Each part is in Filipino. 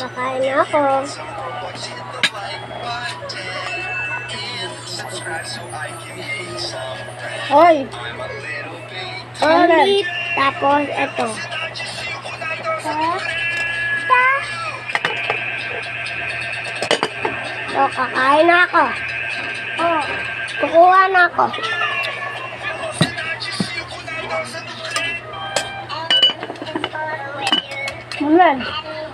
Kakain na ako. Hoy! Ulit. Tapos, ito. So, kakain na ako. Oh, kukuha na ako. Mulan,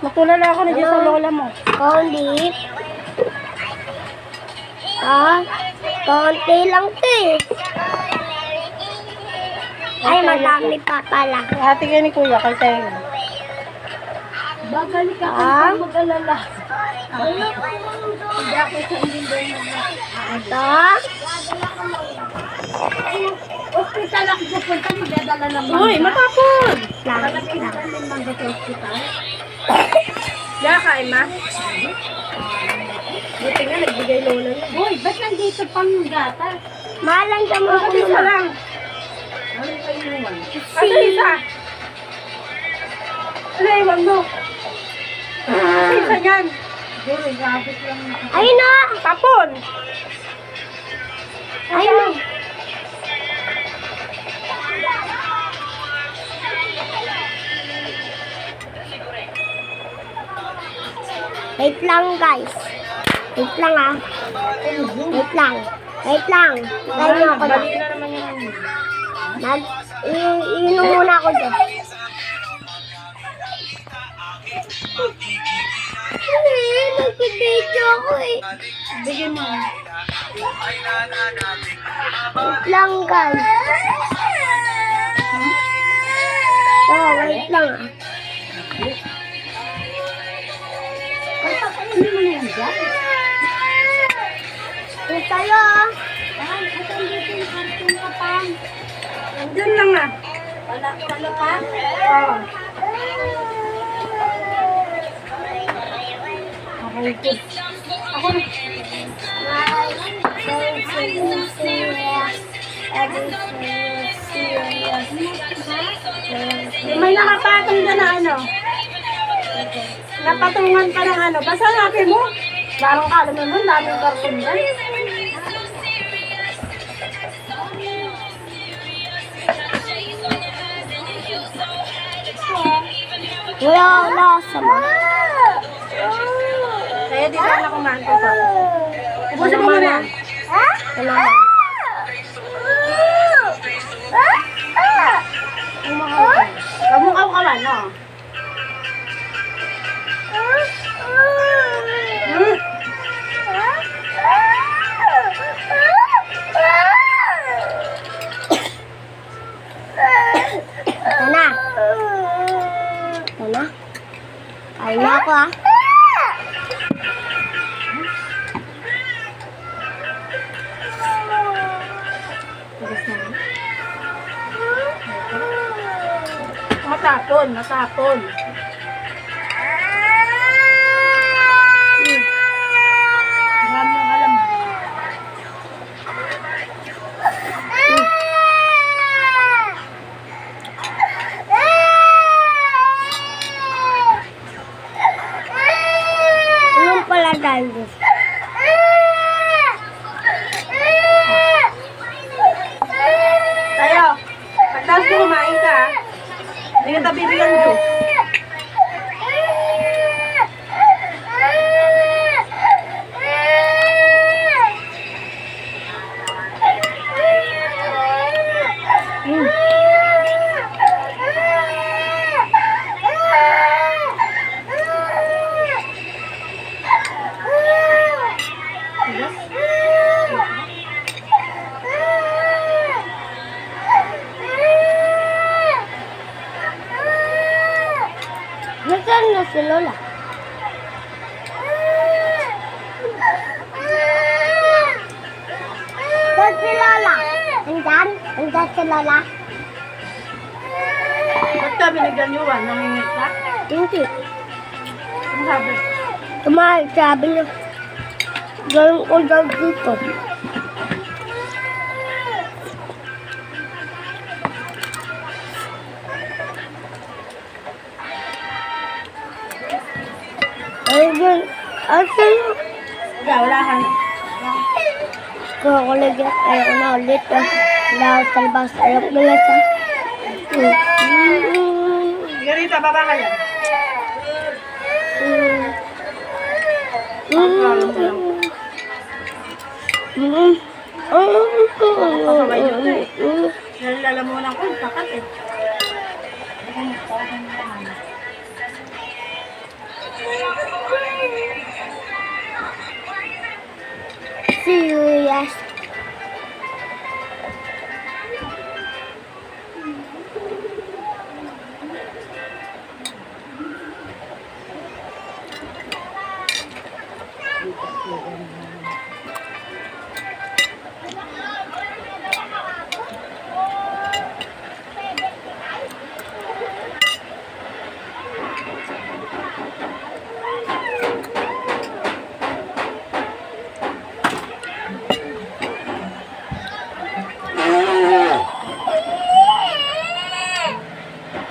matulala ako na dyan sa lola mo. Ulit. Konti lang ito eh. Ay, madami pa pala. Hati kayo ni kuya kay Tayo. Bagal ka kung mag-alala. Hindi ako sa hindi doon. Ito. Hospital ako pupunta, magdadala ng mangga. Uy, matapon! Lang. Ng mangga sa hospital. Diyan kain ma? Buti nga, nagbigay lola niya. Uy, ba't nandito pang gata? Malang sa mga Isa lang. Ano yung kainuman? Ano isa? Ano iwan mo? Isa yan. Siguro, gabit lang. Ayun na. Tapon! Ayun na. Wait lang guys. Wait lang ah. Wait lang. Wait lang. Tayo ako na. Bali na naman yung Iinom muna ako dyan. Nag-video ako eh. bigyan mo. Wait lang guys. Oh, wait lang ah. Ano mo yan dyan? Wait tayo ah. Diyan lang ah. Wala pa? Oo. Ako na. May nakapatong na ano. Napatungan pa ng ano. Basta natin mo. Parang kalaman mo, daming karton dyan. Wala sama. Kaya di ka na kumain ko pa. Ubusin mo muna. Wala. Huwag mo kawan, no? Sana. Sana. Kain na ako ah. Matapon, matapon. Marami ang alam. Anong pala dahil? Tayo, pagtaas ko kumain ka, hindi kita bibigyan juice. Nasaan na si Lola? Saan si Lola? Andyan? Andyan si Lola? Ba't ka binigyan niyo, nangingit ka? Hindi. Ang sabi. Kumain, sabi niya. Gawin ko daw dito. Ayun. Asan? Wala ka. Kung ako lagyan, ayoko na ulit. Wala ako sa labas. Ayoko na lang sa... Garita, baba ka yan. Nalalamunan ko, takat eh. Serious.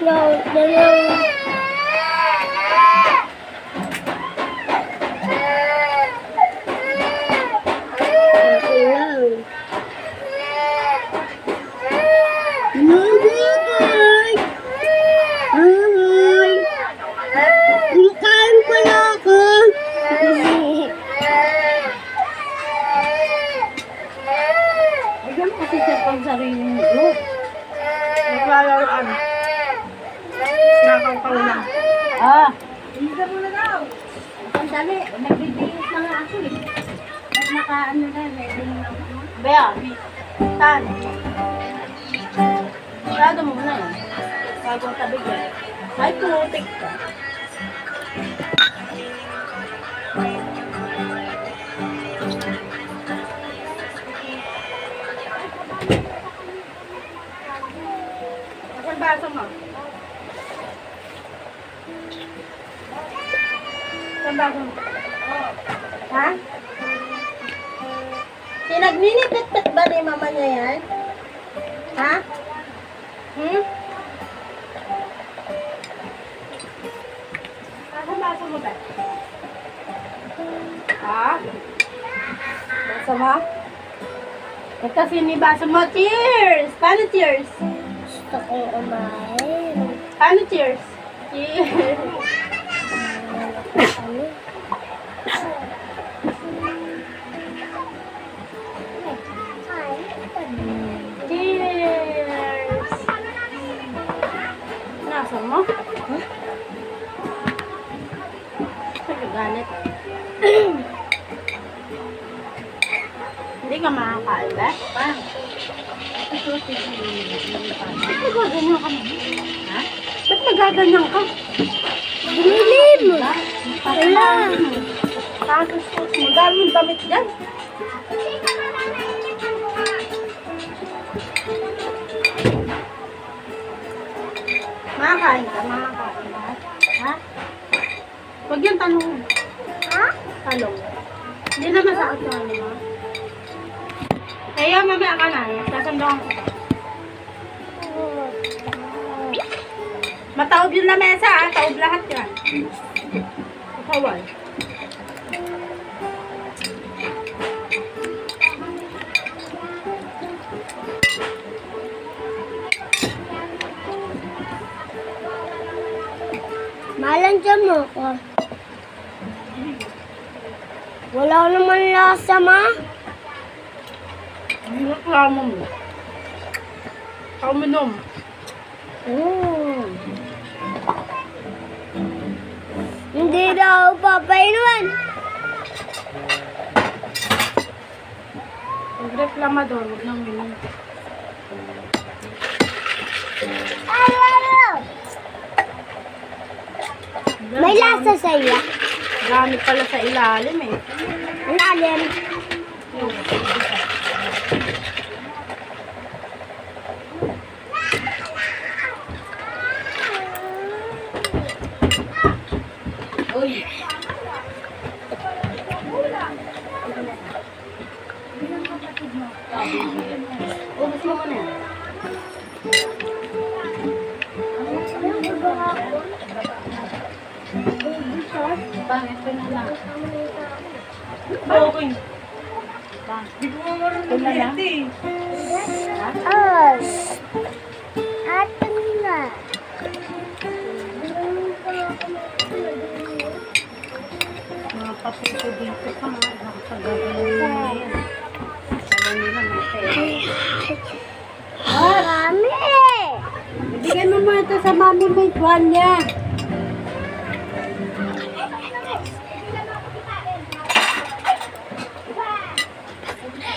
No, no, no. Kumakain pala ako. Bigyan mo kasi siya pang sarili mo. Naglalaroan. Nakaw lang. Ah. Hindi mo na daw. Sandali. Nagbibihis na nga ako eh. Nakaano na. Ready na ako. Bea. Tan. Sarado mo na yan. Bagong tabi yan. Ay, putik ka. Ang baso mo? Ang baso mo? Ha? Sinagninipit-pit ba ni mama niya yan? Ha? Hmm? Ang baso mo ba? Ha? Baso mo? Ito sinibaso mo. Cheers! Paano cheers? Gusto kong umain. Paano cheers? Cheers! Ano? Cheers! Nasa mo? Huh? Nagagalit. Hindi ka makakain ba? Pa? Ba't magaganyan ka mo? Ha? Ba't magaganyan ka? Dilim! Wala! Tapos mo, dahil mong damit dyan. Makakain ka, makakain ka. Ha? Huwag yung talong. Ha? Talong. Hindi na masakit yung ano mo. Kaya mamaya ka na, sasandakan ko. Mataob yung lamesa, ha? Taob lahat yan. Kawal. Malan dyan mo ko. Wala naman lasa, ma. Hindi na klamo mo. Kauminom. Hindi daw papainuan. Nagreklamador, huwag nang minom. May lasa sa iya. Gamit pala sa ilalim eh. Ang lalim. Uy. Ubus mo muna yan. Baby shark. Bang, ito na lang. Okay. Bang. Hindi ko marunong mag-diet eh. Oh. Atin na. Mga pasuso dito pa nga. Nakakagagalong na yan. Alam nila may pera. Marami. Bigyan mo muna ito sa mami may tuwalya.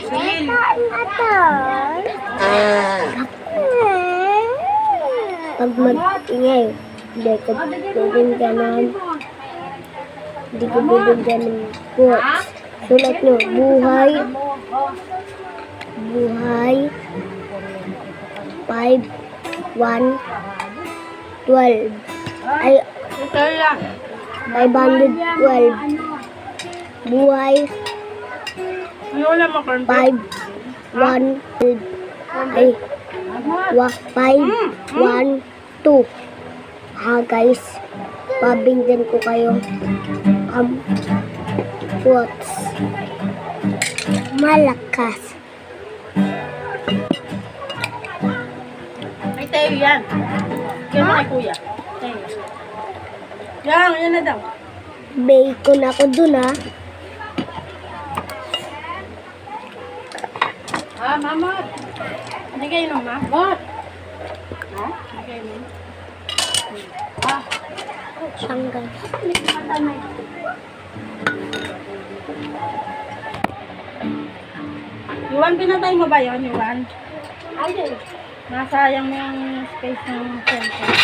Sil. Atal. Pag mag-ingay, hindi ko bibigyan hindi ko bibigyan ng quotes. Sulat nyo, buhay, buhay, 5, 1, 12. Ay, Ito lang. 512. Buhay, Ano wala mo, corn 5, 1, 12. Ay, 5, 1, 2. Ha guys, pabinggan ko kayo quotes. Malakas. Ay, tayo yan. Yan mo kay kuya. Tayo. Yan na daw. Bacon ako dun ha. Mama. Ano kayo nung ma? What? Ha? Ano kayo nung? Siyang guys. Yuan, pinatay mo ba yun, Yuan? Ay, nasayang mo yung space ng cellphone.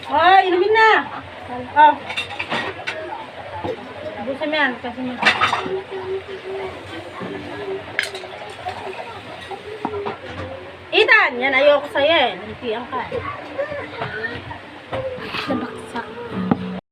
Oh, inumin na! Oh. Busin mo yan, kasi mo. Ethan! Yan, ayoko sa'yo eh. Nantiyan ka. Nabaksak.